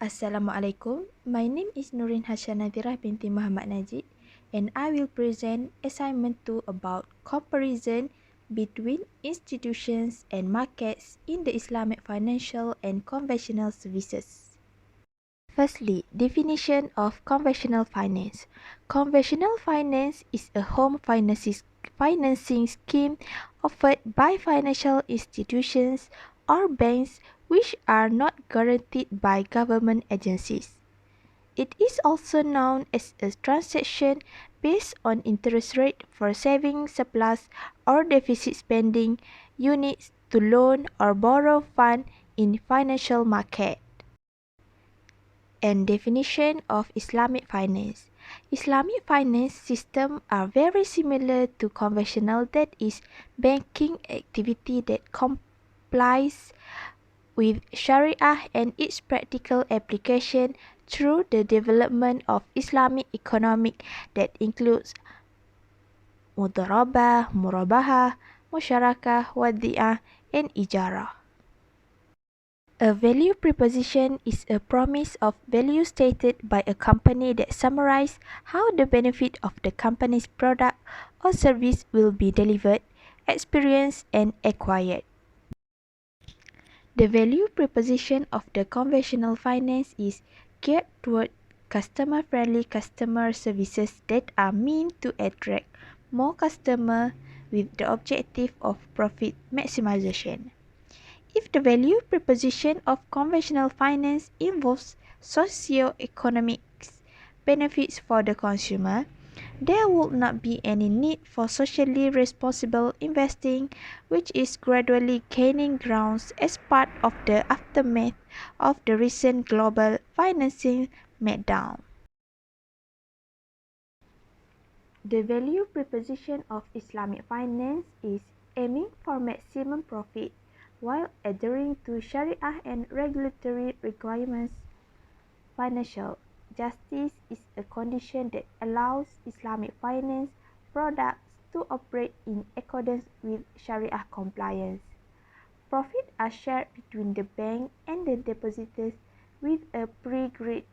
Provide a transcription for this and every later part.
Assalamualaikum. My name is Nurin Hashanadhirah binti Muhammad Najib, and I will present assignment 2 about comparison between institutions and markets in the Islamic financial and conventional services. Firstly, definition of conventional finance. Conventional finance is a home financing scheme offered by financial institutions or banks which are not guaranteed by government agencies. It is also known as a transaction based on interest rate for saving surplus or deficit spending units to loan or borrow fund in financial market. And definition of Islamic finance. Islamic finance systems are very similar to conventional, that is, banking activity that complies with Sharia and its practical application through the development of Islamic economic that includes mudarabah, murabahah, musyarakah, wadi'ah, and ijarah. A value proposition is a promise of value stated by a company that summarizes how the benefit of the company's product or service will be delivered, experienced, and acquired. The value proposition of the conventional finance is geared toward customer-friendly customer services that are meant to attract more customers with the objective of profit maximization. If the value proposition of conventional finance involves socio-economic benefits for the consumer, there would not be any need for socially responsible investing, which is gradually gaining grounds as part of the aftermath of the recent global financing meltdown. The value proposition of Islamic finance is aiming for maximum profit while adhering to Sharia and regulatory requirements. Financial justice is a condition that allows Islamic finance products to operate in accordance with Sharia compliance. Profits are shared between the bank and the depositors with a pre-agreed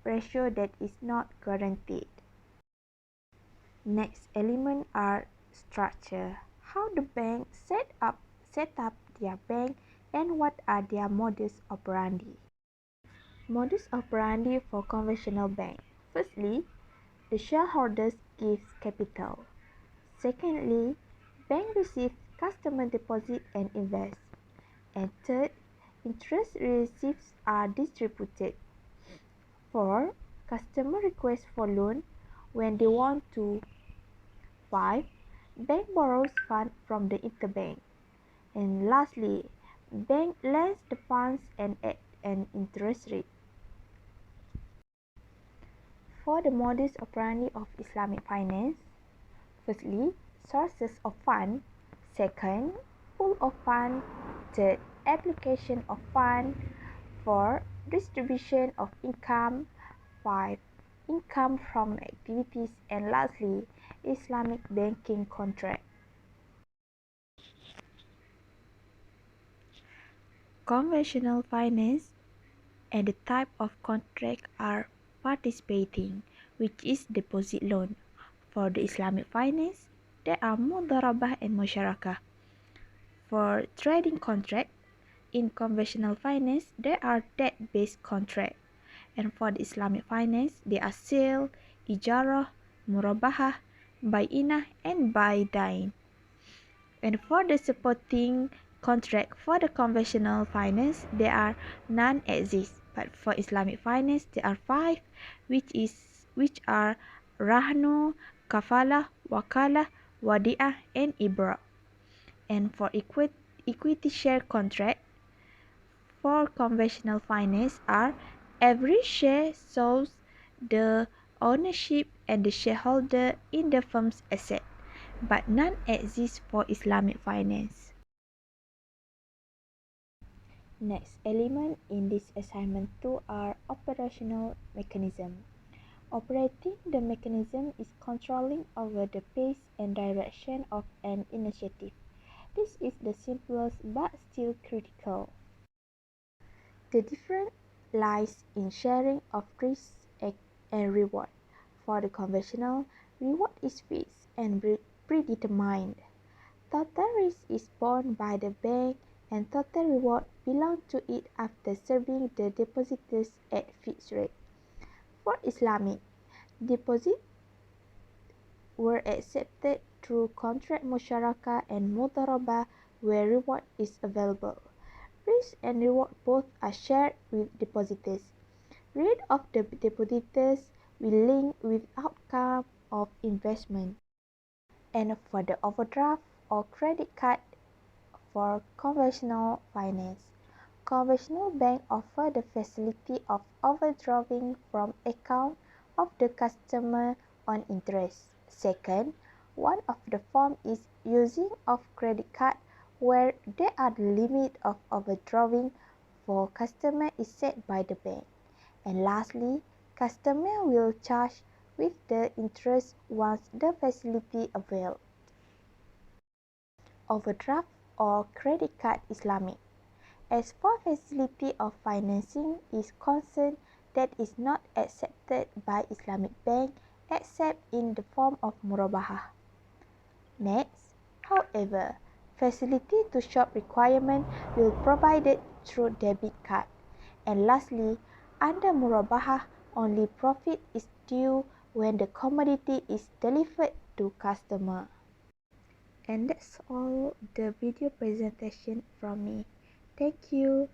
ratio that is not guaranteed. Next element are structure. How the bank set up their bank and what are their modus operandi. Modus operandi for conventional bank. Firstly, the shareholders gives capital. Secondly, bank receives customer deposit and invest. And third, interest receipts are distributed. 4. Customer request for loan when they want to. 5. Bank borrows funds from the interbank. And lastly, bank lends the funds and at an interest rate. For the modus operandi of Islamic finance, firstly, sources of fund. Second, pool of fund. Third, application of fund. 4. Distribution of income. 5. Income from activities. And lastly, Islamic banking contract. Conventional finance and the type of contract are participating, which is deposit loan. For the Islamic finance, there are mudarabah and musyarakah. For trading contract, in conventional finance, there are debt-based contract. And for the Islamic finance, there are sale, ijarah, murabahah, bayinah, and baydain. And for the supporting contract for the conventional finance, there are none exist. But for Islamic finance, there are 5, which are rahnu, kafalah, wakalah, wadi'ah, and ibra. And for equity share contract for conventional finance are every share shows the ownership and the shareholder in the firm's asset, but none exist for Islamic finance. Next element in this assignment 2 are operational mechanism. Operating the mechanism is controlling over the pace and direction of an initiative. This is the simplest but still critical. The different lies in sharing of risk and reward. For the conventional, reward is fixed and predetermined. Total risk is borne by the bank and total reward belongs to it after serving the depositors at fixed rate. For Islamic, deposits were accepted through contract musyarakah and mudharabah where reward is available. Risk and reward both are shared with depositors. Rate of the depositors will link with outcome of investment. And for the overdraft or credit card for conventional finance, conventional banks offer the facility of overdrawing from account of the customer on interest. Second, one of the forms is using of credit card where there are the limit of overdrawing for customer is set by the bank. And lastly, customer will charge with the interest once the facility availed. Overdraft or credit card Islamic. As far facility of financing is concerned, that is not accepted by Islamic bank except in the form of murabahah. Next, however, facility to shop requirement will provided through debit card. And lastly, under murabahah, only profit is due when the commodity is delivered to customer. And that's all the video presentation from me. Thank you.